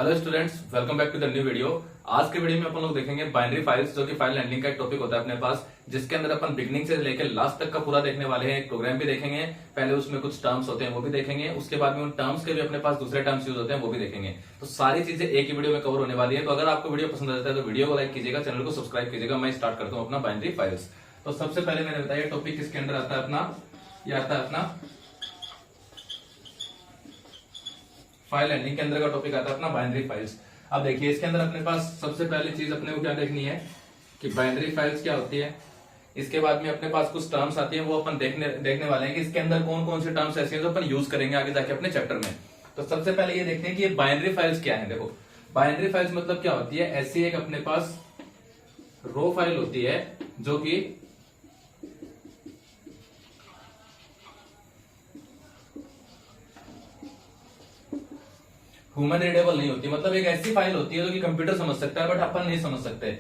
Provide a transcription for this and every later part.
Hello students, welcome back to the new video. आज के video में अपन लोग देखेंगे बाइनरी फाइल्स, जो कि फाइल हैंडलिंग का एक टॉपिक होता है अपने पास, जिसके अंदर अपन बिगनिंग से लेकर लास्ट तक का पूरा देखने वाले हैं। एक प्रोग्राम भी देखेंगे, पहले उसमें कुछ टर्म्स होते हैं वो भी देखेंगे, उसके बाद में उन टर्म्स के भी अपने पास दूसरे टर्म्स यूज होते हैं वो भी देखेंगे। तो सारी चीजें एक ही वीडियो में कवर होने वाली है। तो अगर आपको वीडियो पसंद आता है तो वीडियो को लाइक कीजिएगा, चैनल को सब्सक्राइब कीजिएगा। मैं स्टार्ट करता हूँ अपना बाइनरी फाइल्स। तो सबसे पहले मैंने बताया टॉपिक किसके अंदर आता है अपना, ये आता है अपना फाइल हैंडलिंग के अंदर का टॉपिक आता है अपना बाइनरी फाइल्स। अब देखिए, इसके अंदर अपने पास सबसे पहली चीज अपने को क्या देखनी है कि बाइनरी फाइल्स क्या होती है। इसके बाद में अपने पास कुछ टर्म्स आती हैं, वो अपन देखने वाले हैं कि इसके अंदर कौन कौन से टर्म्स ऐसे हैं जो अपन यूज करेंगे आगे जाके अपने चैप्टर में। तो सबसे पहले ये देखते हैं कि ये बाइनरी फाइल्स क्या है। देखो, बाइनरी फाइल्स मतलब क्या होती है, ऐसी एक अपने पास रो फाइल होती है जो कि ह्यूमन रीडेबल नहीं होती। मतलब एक ऐसी फाइल होती है जो कि कंप्यूटर समझ सकता है बट अपन नहीं समझ सकते।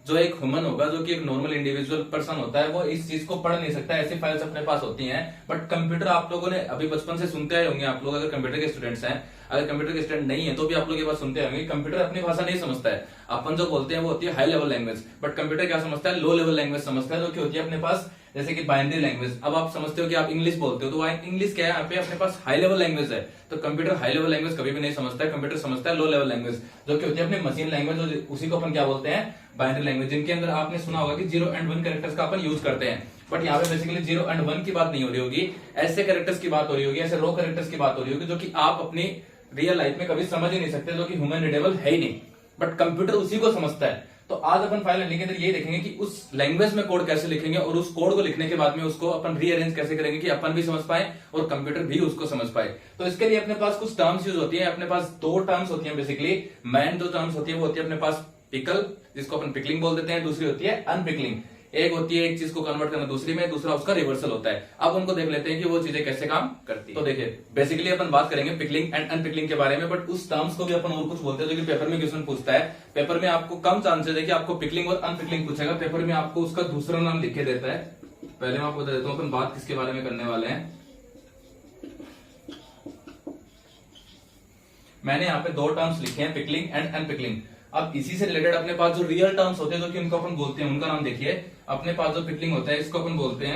जो एक ह्यूमन होगा, जो कि एक नॉर्मल इंडिविजुअल पर्सन होता है, वो इस चीज को पढ़ नहीं सकता। ऐसी फाइल्स अपने पास होती हैं। बट कंप्यूटर, आप लोगों ने अभी बचपन से सुनते आए होंगे, आप लोग अगर कंप्यूटर के स्टूडेंट्स हैं, अगर कंप्यूटर के स्टूडेंट नहीं है तो भी आप लोग ये बात सुनते होंगे, कंप्यूटर अपनी भाषा नहीं समझता है। अपन जो बोलते हैं वो होती है high level language, but computer क्या समझता है, लो लेवल लैंग्वेज समझता है, जो कि होती है अपने पास जैसे कि बाइनरी लैंग्वेज। अब आप समझते हो कि आप इंग्लिश बोलते हो, तो इंग्लिश क्या है, यहाँ पे अपने पास हाई लेवल लैंग्वेज है। तो कंप्यूटर हाई लेवल लैंग्वेज कभी भी नहीं समझता है, कंप्यूटर समझता है लो लेवल लैंग्वेज, जो कि होती है अपनी मशीन लैंग्वेज। उसी को अपन क्या बोलते हैं, बाइनरी लैंग्वेज, जिनके अंदर आपने सुना होगा कि 0 and 1 कैरेक्टर्स का अपन यूज करते हैं। बट यहाँ पे बेसिकली 0 and 1 की बात नहीं हो रही होगी, ऐसे कैरेक्टर्स की बात हो रही होगी, ऐसे रो कैरेक्टर्स की बात हो रही होगी जो कि आप अपनी रियल लाइफ में कभी समझ ही नहीं सकते, जो कि ह्यूमन रीडेबल है ही नहीं, बट कंप्यूटर उसी को समझता है। तो आज अपन फाइल हैंडलिंग के अंदर ये देखेंगे कि उस लैंग्वेज में कोड कैसे लिखेंगे और उस कोड को लिखने के बाद में उसको अपन रीअरेंज कैसे करेंगे कि अपन भी समझ पाए और कंप्यूटर भी उसको समझ पाए। तो इसके लिए अपने पास कुछ टर्म्स यूज होती है। अपने पास दो टर्म्स होती है बेसिकली। मेन जो टर्म्स होती है वो होती है अपने पास पिकल, जिसको अपन पिकलिंग बोल देते हैं, दूसरी होती है अनपिकलिंग। एक होती है एक चीज को कन्वर्ट करना दूसरी में, दूसरा उसका रिवर्सल होता है। अब उनको देख लेते हैं कि वो चीजें कैसे काम करती है। तो देखिए, बेसिकली अपन बात करेंगे पिकलिंग एंड अनपिकलिंग के बारे में, बट उस टर्म्स को भी अपन और कुछ बोलते हैं जो कि पेपर में क्वेश्चन पूछता है। पेपर में आपको कम चांसेस है कि आपको पिकलिंग और अनपिकलिंग पूछेगा, पेपर में आपको उसका दूसरा नाम लिख के देता है। पहले मैं आपको बता देता हूँ अपन बात किसके बारे में करने वाले हैं। मैंने यहाँ पे दो टर्म्स लिखे हैं, पिकलिंग एंड अनपिकलिंग। अब इसी से रिलेटेड अपने पास जो रियल टर्म्स होते हैं, जो कि उनको अपन बोलते हैं, उनका नाम देखिए। अपने पास जो पिकलिंग होता है इसको अपन बोलते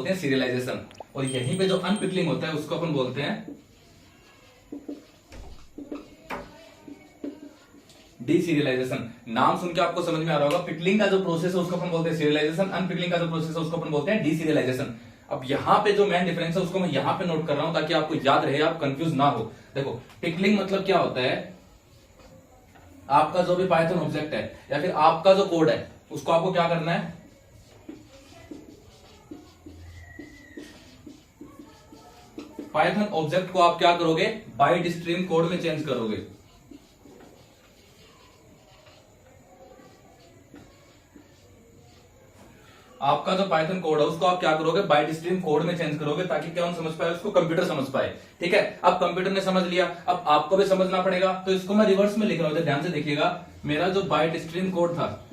हैं, सीरियलाइजेशन। और यहीं पे जो अनपिकलिंग होता है उसको अपन बोलते हैं डीसीरियलाइजेशन। नाम सुन के आपको समझ में आ रहा होगा, पिकलिंग का जो प्रोसेस है उसको अपन बोलते हैं सीरियलाइजेशन, अनपिकलिंग का जो प्रोसेस है उसको अपन बोलते हैं डीसीरियलाइजेशन। अब यहाँ पे जो मेन डिफरेंस है उसको मैं यहाँ पे नोट कर रहा हूं ताकि आपको याद रहे, आप कंफ्यूज ना हो। देखो, पिकलिंग मतलब क्या होता है, आपका जो भी पाइथन ऑब्जेक्ट है या फिर आपका जो कोड है उसको आपको क्या करना है, पाइथन ऑब्जेक्ट को आप क्या करोगे, बाइट स्ट्रीम कोड में चेंज करोगे। आपका जो पाइथन कोड है उसको आप क्या करोगे, बाइट स्ट्रीम कोड में चेंज करोगे, ताकि क्या समझ पाए, उसको कंप्यूटर समझ पाए। ठीक है, अब कंप्यूटर ने समझ लिया, अब आपको भी समझना पड़ेगा। तो इसको मैं रिवर्स में लिख रहा हूं, ध्यान से देखिएगा। मेरा जो बाइट स्ट्रीम कोड था,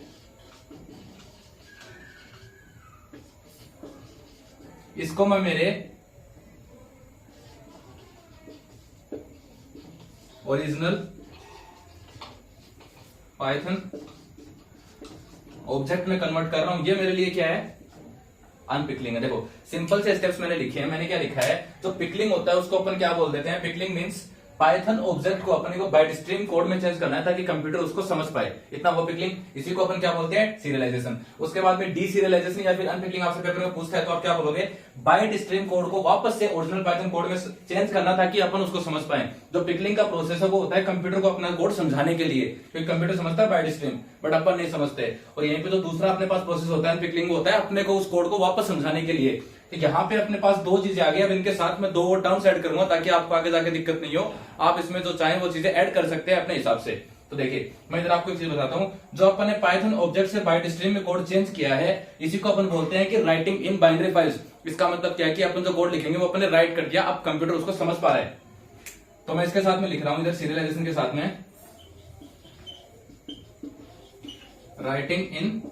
इसको मैं मेरे ओरिजिनल पाइथन ऑब्जेक्ट में कन्वर्ट कर रहा हूं। ये मेरे लिए क्या है, अनपिकलिंग है। देखो, सिंपल से स्टेप्स मैंने लिखे हैं। मैंने क्या लिखा है, जो पिकलिंग होता है उसको अपन क्या बोल देते हैं, पिकलिंग मींस पाइथन ऑब्जेक्ट को अपने को बाइट स्ट्रीम कोड में चेंज करना है ताकि कंप्यूटर उसको समझ पाए, इतना वो पिकलिंग। इसी को अपन क्या बोलते हैं, सीरियलाइजेशन। उसके बाद में डीसीरियलाइजेशन या फिर अनपिकलिंग आपसे पेपर में पूछता है तो आप क्या बोलोगे, बाइट स्ट्रीम कोड को वापस से ओरिजिनल पाइथन कोड में चेंज करना ताकि अपन उसको समझ पाए। जो पिकलिंग का प्रोसेस है वो होता है कंप्यूटर को अपना कोड समझाने के लिए, क्योंकि कंप्यूटर समझता है बाइट स्ट्रीम बट अपन नहीं समझते। और यहीं पे जो दूसरा अपने पास प्रोसेस होता है अनपिकलिंग, होता है अपने को उस कोड को वापस समझाने के लिए। तो यहाँ पे अपने पास दो चीजें आ गई। अब इनके साथ में दो टर्म्स ऐड करूंगा ताकि आपको आगे जाके दिक्कत नहीं हो। आप इसमें जो चाहें वो चीजें ऐड कर सकते हैं अपने हिसाब से। तो देखिए, मैं इधर आपको एक चीज बताता हूं, जो अपन ने पाइथन ऑब्जेक्ट से बाइट स्ट्रीम में कोड चेंज किया है, इसी को अपन बोलते हैं कि राइटिंग इन बाइनरी फाइल्स। इसका मतलब क्या है कि अपन जो कोड लिखेंगे वो अपन ने राइट कर दिया, अब कंप्यूटर उसको समझ पा रहा है। तो मैं इसके साथ में लिख रहा हूं इधर सीरियलाइजेशन के साथ में, राइटिंग इन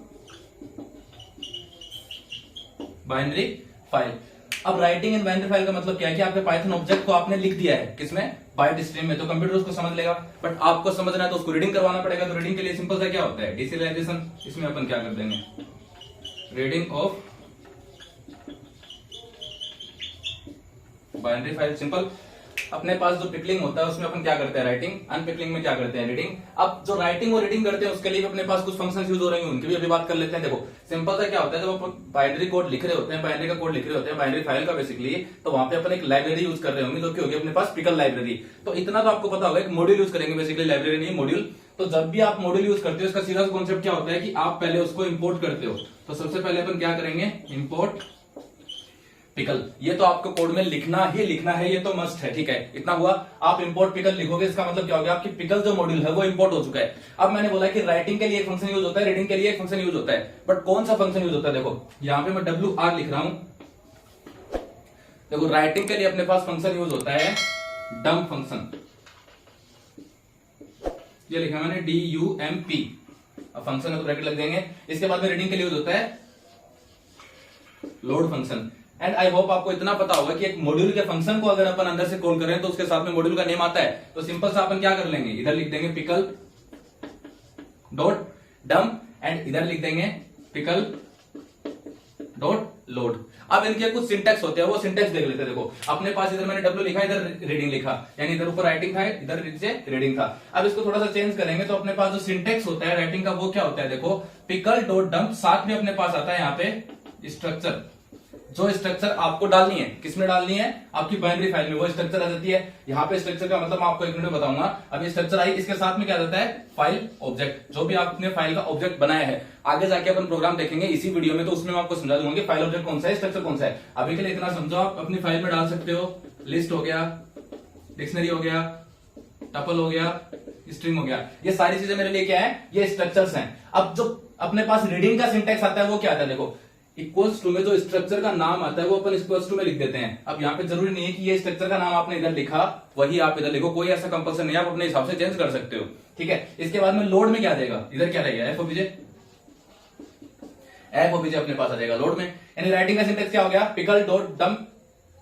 बाइनरी फाइल। अब राइटिंग इन बाइनरी फाइल का मतलब क्या है कि आपके पाइथन ऑब्जेक्ट को आपने लिख दिया है किसमें, बाइट स्ट्रीम में, तो कंप्यूटर उसको समझ लेगा। बट आपको समझना है तो उसको रीडिंग करवाना पड़ेगा। तो रीडिंग के लिए सिंपल सा क्या होता है, डीसीरियलाइजेशन। इसमें अपन क्या कर देंगे, reading of binary file. Simple, अपने पास जो पिकलिंग होता है उसमें अपन क्या करते हैं, राइटिंग, अनपिकलिंग में क्या करते हैं, रीडिंग। अब जो राइटिंग और रीडिंग करते हैं उसके लिए अपने पास कुछ फंक्शंस यूज हो रहे हैं, उनकी भी अभी बात कर लेते हैं। देखो सिंपल सा क्या होता है, जब अपन बाइनरी कोड लिख रहे होते हैं, बाइनरी का कोड लिख रहे होते हैं बाइनरी फाइल का बेसिकली, तो वहां पे अपन एक लाइब्रेरी यूज कर रहे होंगे जो कि होगी अपने पास पिकल लाइब्रेरी। तो इतना तो आपको पता होगा, एक मॉड्यूल यूज करेंगे बेसिकली, लाइब्रेरी नहीं मॉड्यूल। तो जब भी आप मॉड्यूल यूज करते हो इसका सीधा कॉन्सेप्ट क्या होता है कि आप पहले उसको इंपोर्ट करते हो। तो सबसे पहले अपन क्या करेंगे, इंपोर्ट पिकल। ये तो आपको कोड में लिखना ही लिखना है, ये तो मस्ट है, ठीक है। इतना हुआ, आप इंपोर्ट पिकल लिखोगे, इसका मतलब क्या हो गया, आपकी पिकल जो मॉड्यूल है वो इंपोर्ट हो चुका है। अब मैंने बोला कि राइटिंग के लिए एक फंक्शन यूज होता है, रीडिंग के लिए एक फंक्शन यूज होता है, बट कौन सा फंक्शन यूज होता है, देखो यहां पे मैं WR लिख रहा हूं। देखो राइटिंग के लिए अपने पास फंक्शन यूज होता है डम्प फंक्शन, ये लिखा मैंने DUMP, अब फंक्शन है तो ब्रैकेट लग देंगे। इसके बाद में रीडिंग के लिए यूज होता है load function. And I hope आपको इतना पता होगा कि एक मॉड्यूल के फंक्शन को अगर अपन अंदर से कॉल कर रहे हैं तो उसके साथ में मॉड्यूल का नेम आता है। तो सिंपल सा अपन क्या कर लेंगे, इधर लिख देंगे पिकल डॉट डम्प एंड इधर लिख देंगे पिकल डॉट लोड। अब इनके कुछ सिंटेक्स होते हैं, वो सिंटेक्स देख लेते हैं। देखो अपने पास इधर मैंने W लिखा, इधर रीडिंग लिखा, यानी इधर ऊपर राइटिंग था, इधर नीचे रीडिंग था। अब इसको थोड़ा सा चेंज करेंगे तो अपने पास जो सिंटेक्स होता है राइटिंग का वो क्या होता है, देखो पिकल डॉट डम्प, साथ में अपने पास आता है यहाँ पे स्ट्रक्चर। जो स्ट्रक्चर आपको डालनी है, किसमें डालनी है, आपकी बाइनरी फाइल में, वो स्ट्रक्चर आ जाती है। यहाँ पे स्ट्रक्चर का मतलब मैं आपको एक मिनट में बताऊंगा। अब ये स्ट्रक्चर आई, इसके साथ में क्या जाता है, फाइल ऑब्जेक्ट, जो भी आपने फाइल का ऑब्जेक्ट बनाया है। आगे जाके अपन प्रोग्राम देखेंगे इसी वीडियो में, तो उसमें मैं आपको समझा दूंगा कि फाइल ऑब्जेक्ट कौन सा है, स्ट्रक्चर कौन सा है। अभी के लिए इतना समझो, आप अपनी फाइल में डाल सकते हो लिस्ट हो गया, डिक्शनरी हो गया, टपल हो गया, स्ट्रिंग हो गया। ये सारी चीजें मेरे लिए क्या है, ये स्ट्रक्चर्स हैं। अब जो अपने पास रीडिंग का सिंटेक्स आता है वो क्या आता है, देखो इक्वल्स टू में जो स्ट्रक्चर का नाम आता है वो अपन इक्वल्स टू में लिख देते हैं। अब यहाँ पे जरूरी नहीं है कि ये स्ट्रक्चर का नाम आपने इधर लिखा वही आप इधर लिखो, कोई ऐसा कंपल्सन नहीं है, आप अपने हिसाब से चेंज कर सकते हो, ठीक है। इसके बाद में लोड में क्या देगा, इधर क्या रहेगा, एफओबीजे अपने पास आ जाएगा लोड में। यानी राइटिंग का सिंटेक्स क्या हो गया, पिकल डॉट डम्प,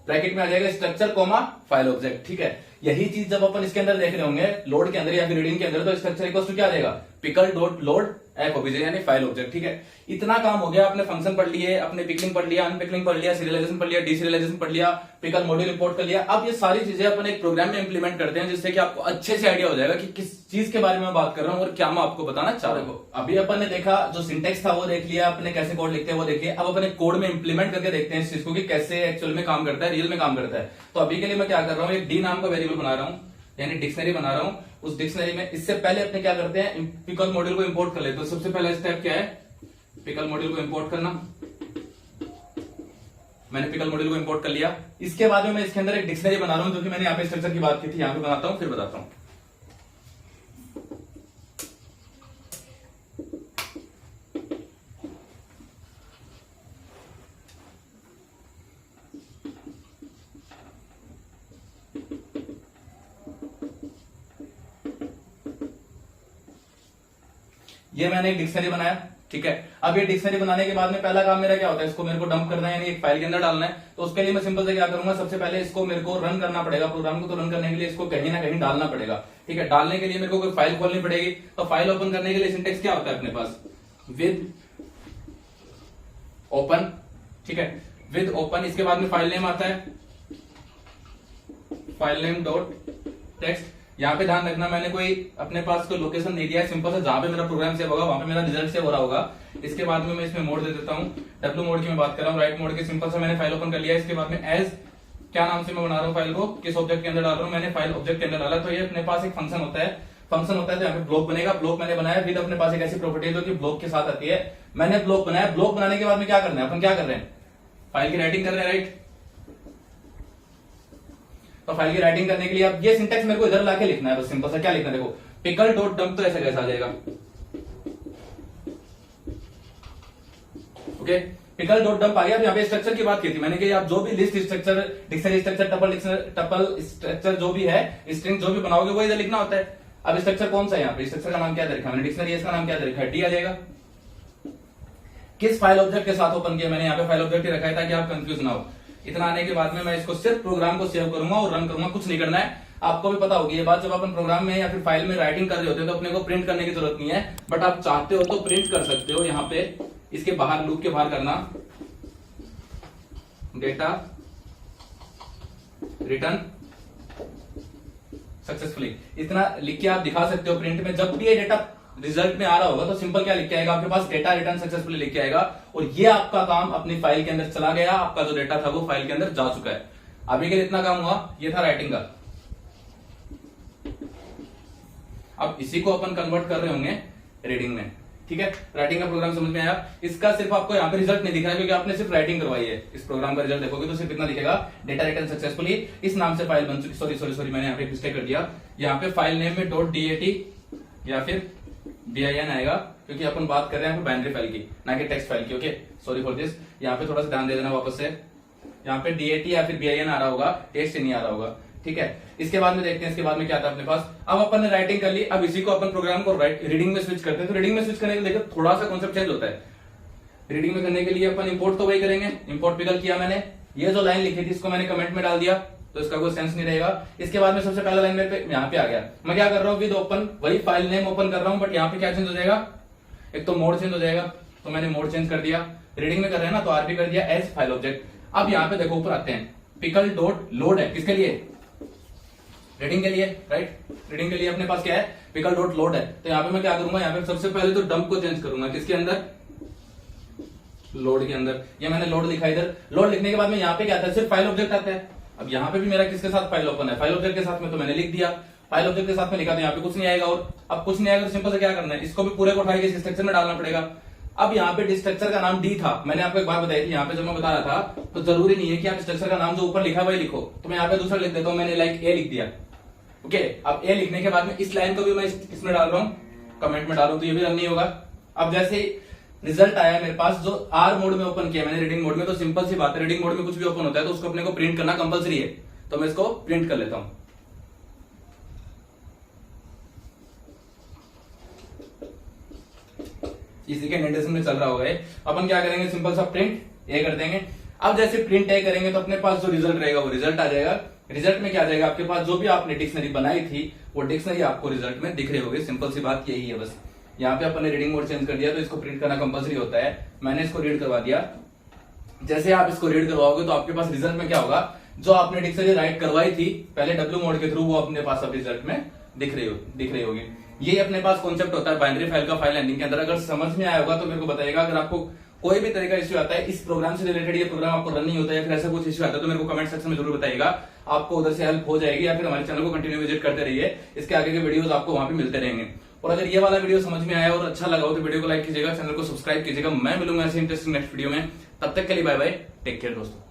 ब्रैकेट में आ जाएगा स्ट्रक्चर कोमा फाइल ऑब्जेक्ट, ठीक है। यही चीज जब अपन इसके अंदर देख रहे होंगे लोड के अंदर या फिर रीडिंग के अंदर, तो स्ट्रक्चर इक्वल्स टू क्या आ जाएगा, पिकल डॉट लोड एफओबीजे यानी फाइल ऑब्जेक्ट, ठीक है। इतना काम हो गया, आपने फंक्शन पढ़ लिए, अपने पिकलिंग पढ़ लिया, अनपिकलिंग पढ़ लिया, सीरियलाइजेशन पढ़ लिया, डीसीरियलाइजेशन पढ़ लिया, पिकल मॉड्यूल इंपोर्ट कर लिया। अब ये सारी चीजें अपन एक प्रोग्राम में इंप्लीमेंट करते हैं जिससे कि आपको अच्छे से आइडिया हो जाएगा कि किस चीज के बारे में बात कर रहा हूं और क्या मैं आपको बताना चाह रहा हूं। अभी अपन ने देखा जो सिंटेक्स था वो देख लिया, अपने कैसे कोड लिखते हैं वो देख लिया। अब अपन एक कोड में इंप्लीमेंट करके देखते हैं इस चीज को कि कैसे एक्चुअल में काम करता है, रियल में काम करता है। तो अभी के लिए मैं क्या कर रहा हूँ, एक डी नाम का वेरिएबल बना रहा हूँ, यानी डिक्शनरी बना रहा हूं। उस डिक्शनरी में इससे पहले अपने क्या करते हैं, पिकल मॉड्यूल को इंपोर्ट कर लेते हैं। तो सबसे पहला स्टेप क्या है, पिकल मॉड्यूल को इंपोर्ट करना। मैंने पिकल मॉड्यूल को इंपोर्ट कर लिया। इसके बाद में मैं इसके अंदर एक डिक्शनरी बना रहा हूं, जो कि मैंने यहाँ पे स्ट्रक्चर की बात की थी, यहाँ पे बनाता हूं फिर बताता हूं। ये मैंने एक डिक्शनरी बनाया, ठीक है। अब ये डिक्शनरी बनाने के बाद में पहला काम मेरा क्या होता है, इसको मेरे को डंप करना है, यानी एक फाइल के अंदर डालना है। तो उसके लिए मैं सिंपल से क्या करूंगा, सबसे पहले इसको मेरे को रन करना पड़ेगा, प्रोग्राम को। तो रन करने के लिए इसको कहीं ना कहीं डालना पड़ेगा, ठीक है। डालने के लिए मेरे को कोई फाइल खोलनी पड़ेगी। तो फाइल ओपन करने के लिए सिंटेक्स क्या होता है अपने पास, विद ओपन, ठीक है, विद ओपन। इसके बाद में फाइल नेम आता है, फाइल नेम डॉट टेक्स्ट। यहाँ पे ध्यान रखना, मैंने कोई अपने पास कोई लोकेशन नहीं दिया है, सिंपल से जहां पे मेरा प्रोग्राम सेव होगा वहां पे मेरा रिजल्ट सेव हो रहा होगा। इसके बाद में मैं इसमें मोड दे देता हूँ, डब्ल्यू मोड की मैं बात कर रहा हूँ, राइट मोड की। सिंपल से मैंने फाइल ओपन कर लिया। इसके बाद में एज क्या नाम से मैं बना रहा हूँ फाइल को, किस ऑब्जेक्ट के अंदर डाल रहा हूँ, मैंने फाइल ऑब्जेक्ट के अंदर डाला। तो ये अपने पास एक फंक्शन होता है, तो यहाँ पे ब्लॉक बनेगा। ब्लॉक मैंने बनाया, फिर अपने पास एक ऐसी प्रॉपर्टी है जो कि ब्लॉक के साथ आती है। मैंने ब्लॉक बनाया, ब्लॉक बनाने के बाद में क्या करना है, अपन क्या कर रहे हैं, फाइल की राइटिंग कर रहे हैं, राइट। तो फाइल की राइटिंग करने के लिए अब ये सिंटेक्स मेरे को इधर लाके लिखना है, बस सिंपल सा क्या लिखना है, देखो पिकल डॉट डम्प। तो ऐसा कैसा आ जाएगा, ओके, पिकल डॉट डम्प आ गया। अब यहाँ पे स्ट्रक्चर की बात की थी मैंने कि आप जो भी list structure, dictionary structure, tuple structure जो भी है, स्ट्रिंग जो भी बनाओगे वो इधर लिखना होता है। अब स्ट्रक्चर कौन सा है, यहाँ पे स्ट्रक्चर का नाम क्या दे रखा है मैंने, डिक्शनरी इसका नाम क्या दे रखा है, डी आ जाएगा। किस फाइल ऑब्जेक्ट के साथ ओपन किया, मैंने यहाँ पे फाइल ऑब्जेक्ट ही रखा है ताकि आप कंफ्यूज ना हो। इतना आने के बाद में मैं इसको सिर्फ प्रोग्राम को सेव करूंगा और रन करूंगा, कुछ नहीं करना है। आपको भी पता होगी ये बात, जब अपन प्रोग्राम में या फिर फाइल में राइटिंग कर रहे होते हैं तो अपने को प्रिंट करने की जरूरत नहीं है, बट आप चाहते हो तो प्रिंट कर सकते हो। यहाँ पे इसके बाहर, लूप के बाहर करना डेटा रिटर्न सक्सेसफुली, इतना लिख के आप दिखा सकते हो प्रिंट में। जब भी ये डेटा रिजल्ट में आ रहा होगा तो सिंपल क्या लिख के आएगा आपके पास, डेटा रिटर्न सक्सेसफुली लिख के आएगा, और ये आपका काम अपनी फाइल के अंदर चला गया, आपका जो डेटा था वो फाइल के अंदर जा चुका है। अभी के लिए इतना काम हुआ, ये था राइटिंग का। अब इसी को अपन कन्वर्ट कर रहे होंगे रीडिंग में, ठीक है। राइटिंग का प्रोग्राम समझ में आया। इसका सिर्फ आपको यहाँ पे रिजल्ट नहीं दिख रहा है क्योंकि आपने सिर्फ राइटिंग करवाई है। इस प्रोग्राम का रिजल्ट देखोगे तो सिर्फ इतना दिखेगा, डेटा रिटर्न सक्सेसफुली, इस नाम से फाइल बन चुकी। सॉरी मैंने यहाँ पे मिस्टेक कर दिया। यहाँ पे फाइल नेम में .dat या फिर bin आएगा, क्योंकि अपन बात कर रहे हैं बाइनरी फाइल की, ना कि टेक्स्ट फाइल की। Okay, sorry for this. यहाँ पे थोड़ा सा ध्यान दे देना वापस से। यहाँ पे dat या फिर bin आ रहा होगा, टेक्स्ट नहीं आ रहा होगा, ठीक है। इसके बाद में देखते हैं इसके बाद में क्या था अपने पास। अब अपन ने राइटिंग कर ली, अब इसी को अपन प्रोग्राम को रीडिंग में स्विच करते हैं। तो रीडिंग में स्विच करने के लिए देखो थोड़ा सा कॉन्सेप्ट चेंज होता है। रीडिंग में करने के लिए अपन इंपोर्ट तो वही करेंगे, इंपोर्ट पिकल किया मैंने, ये जो लाइन लिखी थी इसको मैंने कमेंट में डाल दिया, तो इसका कोई सेंस नहीं रहेगा। इसके बाद में सबसे पहला लाइन मेरे पे यहाँ पे आ गया। मैं क्या कर रहा हूँ, विद ओपन, वही फाइल नेम ओपन कर रहा हूँ, बट यहाँ पे क्या चेंज हो जाएगा, एक तो मोड चेंज हो जाएगा, तो मैंने मोड चेंज कर दिया। रीडिंग में कर रहे हैं ना, तो आरपी कर दिया एज फाइल ऑब्जेक्ट। अब यहाँ पे देखो ऊपर आते हैं, पिकल डॉट लोड है, किसके लिए, रीडिंग के लिए, राइट। रीडिंग के लिए अपने पास क्या है, पिकल डॉट लोड है। तो यहाँ पे मैं क्या करूंगा, यहाँ पे सबसे पहले तो डंप को चेंज करूंगा, किसके अंदर, लोड के अंदर। ये मैंने लोड लिखा इधर। लोड लिखने के बाद में यहाँ पे क्या आता है, सिर्फ फाइल ऑब्जेक्ट आता है। अब यहाँ पे भी मेरा किसके साथ फाइल ओपन है, फाइल ऑब्जेक्ट के साथ में, तो मैंने लिख दिया। फाइल ऑब्जेक्ट के साथ में लिखा, तो यहाँ पे कुछ नहीं आएगा। और अब कुछ नहीं आएगा तो सिंपल से क्या करना है, इसको भी पूरे को उठा के इस स्ट्रक्चर में डालना पड़ेगा। अब यहाँ पे स्ट्रक्चर का नाम डी था, मैंने आपको एक बात बताई थी, यहाँ पे जब मैं बता रहा था, तो जरूरी नहीं है कि आप स्ट्रक्चर का नाम जो ऊपर लिखा वही लिखो। तो मैं यहाँ पे दूसरा लिख देता हूँ, मैंने लाइक ए लिख दिया। ओके, अब ए लिखने के बाद में इस लाइन को भी मैं इसमें डाल रहा हूँ, कमेंट में डालूं तो ये भी रन नहीं होगा। अब जैसे रिजल्ट आया मेरे पास, जो आर मोड में ओपन किया मैंने रीडिंग मोड में, तो सिंपल सी बात है, रीडिंग मोड में कुछ भी ओपन होता है तो उसको अपने को प्रिंट करना कंपलसरी है। तो मैं इसको प्रिंट कर लेता हूं। इसी के इंडेंटेशन में चल रहा होगा। अपन क्या करेंगे, सिंपल सा प्रिंट ए कर देंगे। अब जैसे प्रिंट ए करेंगे तो अपने पास जो रिजल्ट रहेगा वो रिजल्ट आ जाएगा। रिजल्ट में क्या आ जाएगा, आपके पास जो भी आपने डिक्शनरी बनाई थी वो डिक्शनरी आपको रिजल्ट में दिख रही होगी। सिंपल सी बात यही है बस। यहाँ पे अपन ने रीडिंग मोड चेंज कर दिया, तो इसको प्रिंट करना कंपलसरी होता है। मैंने इसको रीड करवा दिया। जैसे आप इसको रीड करवाओगे तो आपके पास रिजल्ट में क्या होगा, जो आपने डिक्शनरी राइट करवाई थी पहले डब्ल्यू मोड के थ्रू, वो अपने पास अब रिजल्ट में दिख रही होगी। ये अपने पास कॉन्सेप्ट होता है बाइनरी फाइल का फाइल हैंडलिंग के अंदर। अगर समझ में आया होगा तो मेरे को बताइएगा। अगर आपको कोई भी तरह का इश्यू आता है इस प्रोग्राम से रिलेटेड, ये प्रोग्राम आपको रन नहीं होता है या फिर ऐसा कुछ इश्यू आता है, तो मेरे को कमेंट सेक्शन में जरूर बताइएगा। आपको उधर से हेल्प हो जाएगी, या फिर हमारे चैनल को कंटिन्यू विजिट करते रहिए, इसके आगे के वीडियोस आपको वहां पे मिलते रहेंगे। और अगर ये वाला वीडियो समझ में आया और अच्छा लगा हो तो वीडियो को लाइक कीजिएगा, चैनल को सब्सक्राइब कीजिएगा। मैं मिलूंगा ऐसे इंटरेस्टिंग नेक्स्ट वीडियो में। तब तक के लिए बाय बाय, टेक केयर दोस्तों।